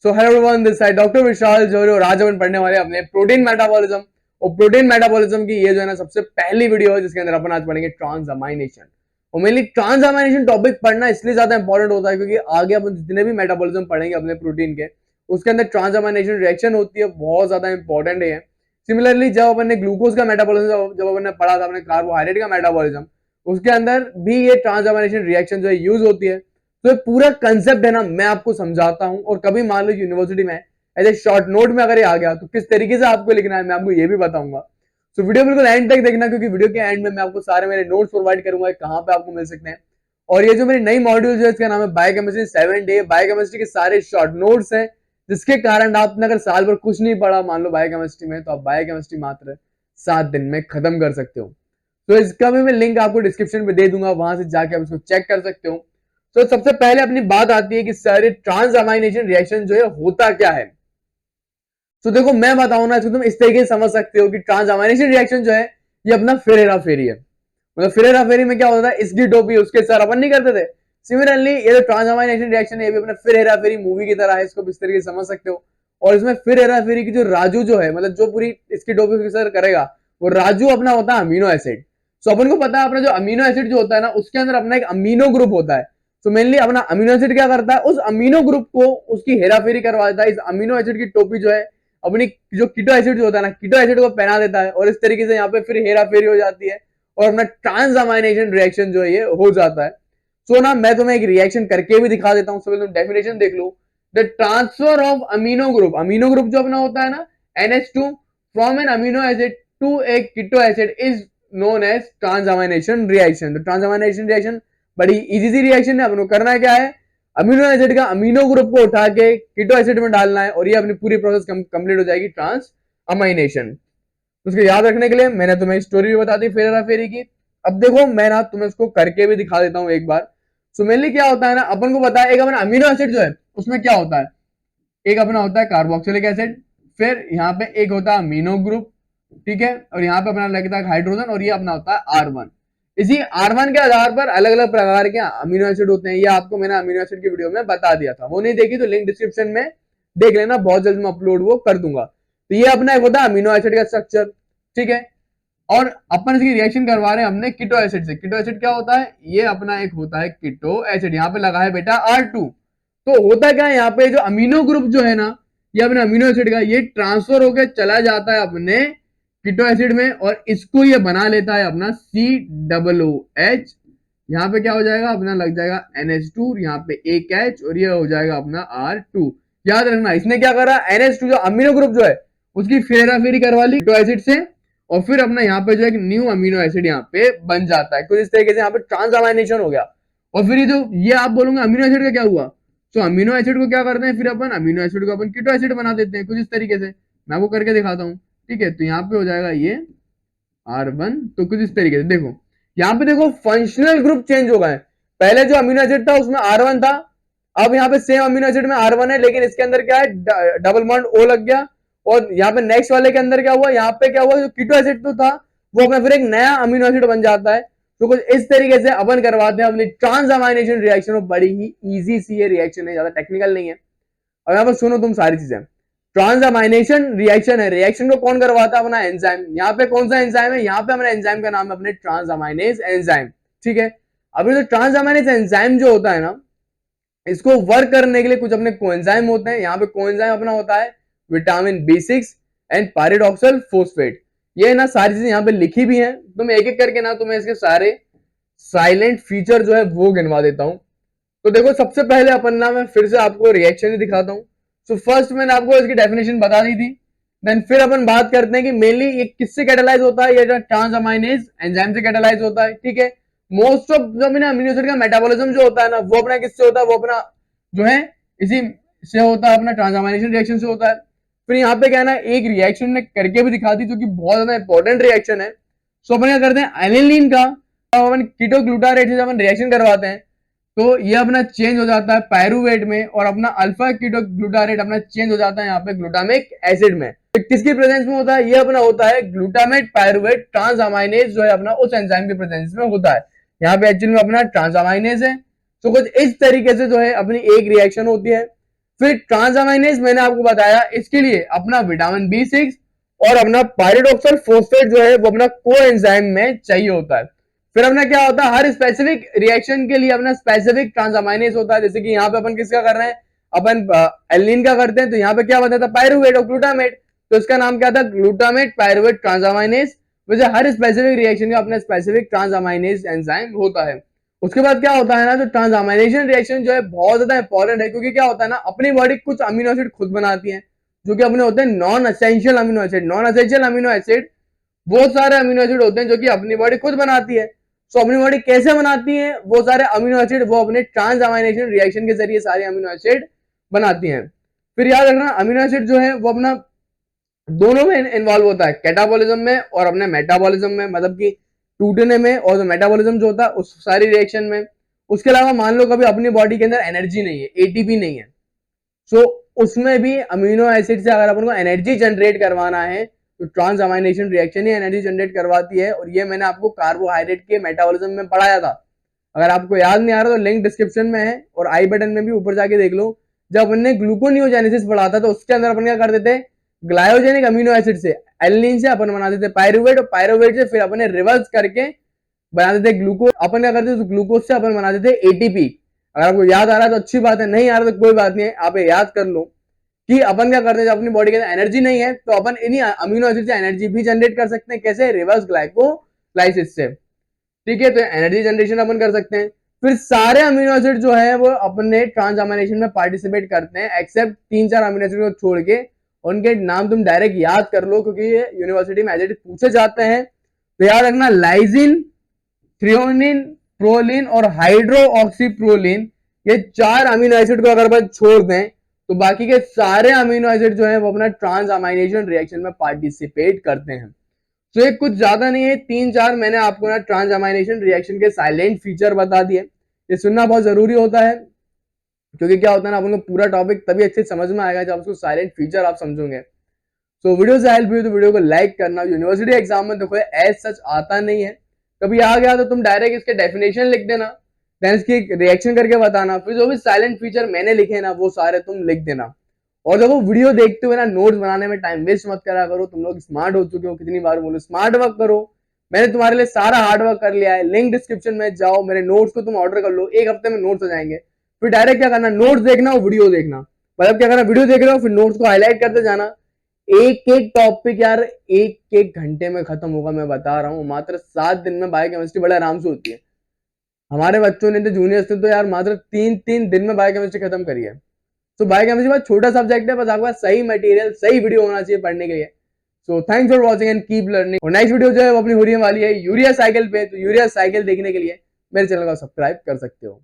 So hello everyone, this side doctor Vishal Jori और आज अपन पढ़ने वाले अपने प्रोटीन मेटाबॉलिज्म। और प्रोटीन मेटाबॉलिज्म की ये जो है ना सबसे पहली वीडियो है जिसके अंदर अपन आज पढ़ेंगे ट्रांसअमाइनेशन। और मेनली ट्रांसअमाइनेशन टॉपिक पढ़ना इसलिए ज्यादा इंपॉर्टेंट होता है क्योंकि आगे अपन जितने भी मेटाबॉलिज्म पढ़ेंगे अपने प्रोटीन के उसके अंदर ट्रांसअमाइनेशन रिएक्शन होती है, बहुत ज्यादा इंपॉर्टेंट है। सिमिलरली जब अपन ने ग्लूकोज का मेटाबॉलिज्म जब अपन ने पढ़ा था अपने कार्बोहाइड्रेट का मेटाबॉलिज्म, उसके अंदर भी ये ट्रांसअमाइनेशन रिएक्शन जो है यूज होती है। तो ये पूरा कंसेप्ट है ना मैं आपको समझाता हूं और कभी मान लो यूनिवर्सिटी में एज ए शॉर्ट नोट में अगर ये आ गया तो किस तरीके से आपको लिखना है मैं आपको ये भी बताऊंगा। तो वीडियो बिल्कुल एंड तक देखना क्योंकि वीडियो के एंड में मैं आपको सारे मेरे नोट्स प्रोवाइड करूंगा कहां पे आपको मिल सकते हैं। और ये जो मेरी नई मॉड्यूल है इसका नाम है बायोकेमिस्ट्री 7 डे। बायोकेमिस्ट्री के सारे शॉर्ट नोट्स हैं जिसके कारण आपने अगर साल भर कुछ नहीं पढ़ा मान लो बायोकेमिस्ट्री में तो आप बायोकेमिस्ट्री मात्र 7 दिन में खत्म कर सकते हो। तो इसका भी मैं लिंक आपको डिस्क्रिप्शन में दे दूंगा, वहां से जाके आप इसको चेक कर सकते हो। तो सबसे पहले अपनी बात आती है कि सर ट्रांसअमाइनेशन रिएक्शन जो है होता क्या है। तो देखो मैं बताऊं ना तो तुम इस तरीके से समझ सकते हो कि ट्रांसअमाइनेशन रिएक्शन जो है ये अपना फिर हेरा फेरी है। मतलब फिर हेरा फेरी में क्या होता है, इसकी टोपी उसके सर अपन नहीं करते थे। सिमिलरली ये जो ट्रांसअमाइनेशन रिएक्शन है ये भी अपना फिर हेरा फेरी मूवी की तरह है, इसको इस तरीके से समझ सकते हो। और इसमें फिर हेरा फेरी की जो राजू जो है मतलब जो पूरी इसकी टोपी उसके सर करेगा वो राजू अपना होता है अमीनो एसिड। तो अपन को पता है अपना जो अमीनो एसिड जो होता है ना उसके अंदर अपना एक अमीनो ग्रुप होता है। तो मेनली अपना अमीनो एसिड क्या करता है, उस अमीनो ग्रुप को उसकी हेराफेरी करवा देता है। इस अमीनो एसिड की टोपी जो है अपनी जो कीटो एसिड जो होता है ना कीटो एसिड को पहना देता है और इस तरीके से यहाँ पे फिर हेराफेरी हो जाती है और अपना ट्रांसअमाइनेशन रिएक्शन जो है ये हो जाता है। सो ना मैं तुम्हें एक रिएक्शन करके भी दिखा देता हूँ, तुम डेफिनेशन देख लो। The transfer of amino group जो अपना होता है ना NH2 from an amino acid to a keto acid is known as transamination reaction. तो ट्रांसअमाइनेशन रिएक्शन बड़ी इजी सी रिएक्शन है। अपने करना क्या है, अमीनो एसिड का अमीनो ग्रुप को उठा के कीटो एसिड में डालना है और ये अपनी पूरी प्रोसेस कंप्लीट हो जाएगी ट्रांसअमाइनेशन। उसको याद रखने के लिए मैंने तुम्हें स्टोरी भी बता दी फेरा फेरी की। अब देखो मैं ना तुम्हें इसको करके भी दिखा देता हूँ एक बार। सो मेनली क्या होता है ना अपन को पता है एक अपना अमीनो एसिड जो है उसमें क्या होता है, एक अपना होता है कार्बोक्सिलिक एसिड, फिर यहाँ पे एक होता है अमीनो ग्रुप, ठीक है, और यहाँ पे अपना लगता है हाइड्रोजन और ये अपना होता है R1। इसी R1 के आधार पर अलग अलग प्रकार के अमीनो एसिड होते हैं। ये आपको मैंने अमीनो एसिड की वीडियो में बता दिया था, वो नहीं देखी तो लिंक डिस्क्रिप्शन में देख लेना, बहुत जल्द मैं अपलोड वो कर दूंगा। तो ये अपना एक होता है अमीनो एसिड का स्ट्रक्चर, ठीक है। और अपन इसकी रिएक्शन करवा रहे हैं हमने कीटो एसिड से। कीटो एसिड क्या होता है, ये अपना एक होता है कीटो एसिड, यहाँ पे लगा है बेटा R2। तो होता क्या है यहाँ पे जो अमीनो ग्रुप जो है ना ये अपने अमीनो एसिड का ये ट्रांसफर होकर चला जाता है अपने कीटो एसिड में और इसको ये बना लेता है अपना COOH। यहाँ पे क्या हो जाएगा अपना लग जाएगा NH2, यहाँ पे एक H और ये हो जाएगा अपना R2। याद रखना इसने क्या करा, NH2 जो अमीनो ग्रुप जो है उसकी फेराफेरी करवा ली कीटो एसिड से और फिर अपना यहाँ पे जो एक न्यू अमीनो एसिड यहाँ पे बन जाता है। कुछ इस तरीके से यहाँ पे ट्रांसअमाइनेशन हो गया। और फिर ये जो ये आप बोलोगे अमीनो एसिड का क्या हुआ, तो अमीनो एसिड को क्या करते हैं फिर अपन अमीनो एसिड को अपन कीटो एसिड बना देते हैं कुछ इस तरीके से। मैं आपको करके दिखाता हूँ, ठीक है। तो यहाँ पे हो जाएगा ये R1। तो कुछ इस तरीके से देखो यहाँ पे देखो फंक्शनल ग्रुप चेंज हो गए। पहले जो अमीनो एसिड था उसमें R1 था, अब यहाँ पे सेम अमीनो एसिड में R1 है लेकिन इसके अंदर क्या है डबल बॉन्ड O लग गया। और यहाँ पे नेक्स्ट वाले के अंदर क्या हुआ, यहाँ पे क्या हुआ जो कीटो एसिड तो था वो अपना फिर एक नया अमीनो एसिड बन जाता है। तो कुछ इस तरीके से अपन करवाते हैं अपनी ट्रांसअमाइनेशन रिएक्शन। और बड़ी ही इजी सी ये रिएक्शन है, ज्यादा टेक्निकल नहीं है। अब यहाँ पर सुनो तुम सारी चीजें। ट्रांसअमाइनेशन रिएक्शन है, रिएक्शन को कौन करवाता है, अपना एंजाइम। यहाँ पे कौन सा एंजाइम है, यहाँ पे हमारे एंजाइम का नाम है अपने ट्रांसअमाइनेज एंजाइम, ठीक है। अब ये जो ट्रांसअमाइनेज एंजाइम जो होता है ना इसको वर्क करने के लिए कुछ अपने कोएंजाइम होते हैं। यहाँ पे कोएंजाइम अपना होता है विटामिन B6 एंड पायरिडॉक्सिल फोस्फेट। ये ना सारी चीजें यहाँ पे लिखी भी हैं, तो मैं एक एक करके ना तुम्हें इसके सारे साइलेंट फीचर जो है वो गिनवा देता हूँ। तो देखो सबसे पहले अपन ना मैं फिर से आपको रिएक्शन ही दिखाता हूँ। सो फर्स्ट मैंने आपको इसकी डेफिनेशन बता दी थी, देन फिर अपन बात करते हैं कि मेनली ये किससे कैटालाइज होता है, ये जो ट्रांसअमाइनेज एंजाइम से कैटालाइज होता है, ठीक है। मोस्ट ऑफ जो अमीनो एसिड का मेटाबॉलिज्म जो होता है ना वो अपना किससे होता है, वो अपना जो है इसी से होता है, अपना ट्रांसअमाइनेशन रिएक्शन से होता है। फिर यहाँ पे क्या है ना एक रिएक्शन ने करके भी दिखा दी जो कि बहुत ज्यादा इंपॉर्टेंट रिएक्शन है। सो अपन क्या करते हैं एलिनिन का अपन कीटो ग्लूटारेट से अपन रिएक्शन करवाते हैं तो ये अपना चेंज हो जाता है पायरुवेट में और अपना अल्फा कीटो ग्लूटारेट अपना चेंज हो जाता है यहाँ पे ग्लूटामिक एसिड में। तो किसकी प्रेजेंस में होता है, ये अपना होता है ग्लूटामेट पायरुवेट ट्रांसअमाइनेज जो है अपना उस एंजाइम की प्रेजेंस में होता है। यहाँ पे एक्चुअली में अपना ट्रांसअमाइनेज है। तो कुछ इस तरीके से जो है अपनी एक रिएक्शन होती है। फिर ट्रांसअमाइनेज मैंने आपको बताया, इसके लिए अपना विटामिन B6 और अपना पायरिडोक्सल फोस्फेट जो है वो अपना कोएंजाइम में चाहिए होता है। फिर अपना क्या होता है, हर स्पेसिफिक रिएक्शन के लिए अपना स्पेसिफिक ट्रांसअमाइनेज होता है। जैसे कि यहाँ पे अपन किसका कर रहे हैं, अपन एलिन का करते हैं, तो यहाँ पे क्या बताया था, पायरुवेट और ग्लूटामेट, तो इसका नाम क्या था, ग्लूटामेट पायरुवेट ट्रांसअमाइनेज। वैसे हर स्पेसिफिक रिएक्शन का अपना स्पेसिफिक ट्रांसअमाइनेज एंजाइम होता है। उसके बाद क्या होता है ना, तो ट्रांसअमाइनेशन रिएक्शन जो है बहुत ज्यादा इंपॉर्टेंट है, क्योंकि क्या होता है ना, अपनी बॉडी कुछ अमीनो एसिड खुद बनाती है जो कि अपने होते हैं non essential amino acid. Non essential amino acid वो सारे अमीनो एसिड होते हैं जो कि अपनी बॉडी खुद बनाती है। तो अपनी बॉडी कैसे बनाती है वो सारे अमीनो एसिड, वो अपने ट्रांसअमाइनेशन रिएक्शन के जरिए सारे अमीनो एसिड बनाती हैं। फिर याद रखना, अमीनो एसिड जो है वो अपना दोनों में इन्वॉल्व होता है, कैटाबॉलिज्म में और अपने मेटाबॉलिज्म में, मतलब कि टूटने में और जो मेटाबॉलिज्म जो होता है उस सारी रिएक्शन में। उसके अलावा मान लो कभी अपनी बॉडी के अंदर एनर्जी नहीं है, एटीपी नहीं है, सो उसमें भी अमीनो एसिड से अगर अपन को एनर्जी जनरेट करवाना है तो ट्रांसअमाइनेशन रिएक्शन ही एनर्जी जनरेट करवाती है। और ये मैंने आपको कार्बोहाइड्रेट के मेटाबॉलिज्म में पढ़ाया था। अगर आपको याद नहीं आ रहा तो लिंक डिस्क्रिप्शन में है और आई बटन में भी ऊपर जाके देख लो। जब अपन ने ग्लूकोनियोजेनेसिस पढ़ा था तो उसके अंदर अपन क्या करते थे, ग्लायोजेनिक अमीनो एसिड से, एलिनिन से अपन बनाते थे पायरुवेट, और पायरुवेट से फिर अपन रिवर्स करके बनाते थे ग्लूकोज। अपन क्या करते थे, ग्लूकोज से अपन बनाते थे एटीपी। अगर आपको याद आ रहा है तो अच्छी बात है, नहीं आ रहा तो कोई बात नहीं है, आप याद कर लो कि अपन क्या करते हैं, जब अपनी बॉडी के अंदर एनर्जी नहीं है तो अपन इन्हीं अमीनो एसिड से एनर्जी भी जनरेट कर सकते हैं। कैसे, रिवर्स ग्लाइकोलाइसिस से। ठीक है, तो एनर्जी जनरेशन अपन कर सकते हैं। फिर सारे अमीनो एसिड जो है वो अपने ट्रांसअमाइनेशन में पार्टिसिपेट करते हैं, एक्सेप्ट 3-4 अमीनो एसिड को छोड़ के। उनके नाम तुम डायरेक्ट याद कर लो क्योंकि ये यूनिवर्सिटी में एज इट पूछे जाते हैं। तो याद रखना, लाइसिन, थ्रियोनिन, प्रोलिन और हाइड्रोक्सीप्रोलिन, ये 4 अमीनो एसिड को अगर अपन छोड़ दें तो बाकी के सारे अमीनो एसिड जो है वो अपना ट्रांसअमाइनेशन रिएक्शन में पार्टिसिपेट करते हैं। तो ये कुछ ज्यादा नहीं है, 3-4 मैंने आपको ना ट्रांसअमाइनेशन रिएक्शन के साइलेंट फीचर बता दिए। ये सुनना बहुत जरूरी होता है क्योंकि क्या होता है ना, अपन को पूरा टॉपिक तभी अच्छे समझ में आएगा जब उसको साइलेंट फीचर आप समझोगे। तो वीडियो से हेल्प हुई तो वीडियो को लाइक करना। यूनिवर्सिटी एग्जाम में देखो एज सच आता नहीं है, कभी आ गया तो तुम डायरेक्ट इसके डेफिनेशन लिख देना, देन इसकी रिएक्शन करके बताना, फिर जो भी साइलेंट फीचर मैंने लिखे ना वो सारे तुम लिख देना। और जब वो वीडियो देखते हुए ना नोट्स बनाने में टाइम वेस्ट मत करा करो। तुम लोग स्मार्ट हो चुके हो, कितनी बार बोलो स्मार्ट वर्क करो। मैंने तुम्हारे लिए सारा हार्ड वर्क कर लिया है। लिंक डिस्क्रिप्शन में जाओ, मेरे नोट्स को तुम ऑर्डर कर लो, 1 हफ्ते में नोट्स आ जाएंगे। फिर डायरेक्ट क्या करना, नोट्स देखना और वीडियो देखना। मतलब क्या करना, वीडियो देख रहे हो फिर नोट्स को हाईलाइट करते जाना। एक एक टॉपिक यार एक एक घंटे में खत्म होगा, मैं बता रहा हूँ। मात्र 7 दिन में बायोकेमिस्ट्री बड़े आराम से होती है। हमारे बच्चों ने तो जूनियर्स ने तो यार मात्र 3-3 दिन में बायोकेमिस्ट्री खत्म करी है। तो बायोकेमिस्ट्री बहुत छोटा सब्जेक्ट है, बस आपके पास सही मटेरियल, सही वीडियो होना चाहिए पढ़ने के लिए। So thanks for watching and keep learning. और नेक्स्ट वीडियो जो है वो अपनी होने वाली है यूरिया साइकिल पे। तो यूरिया साइकिल देखने के लिए मेरे चैनल को सब्सक्राइब कर सकते हो।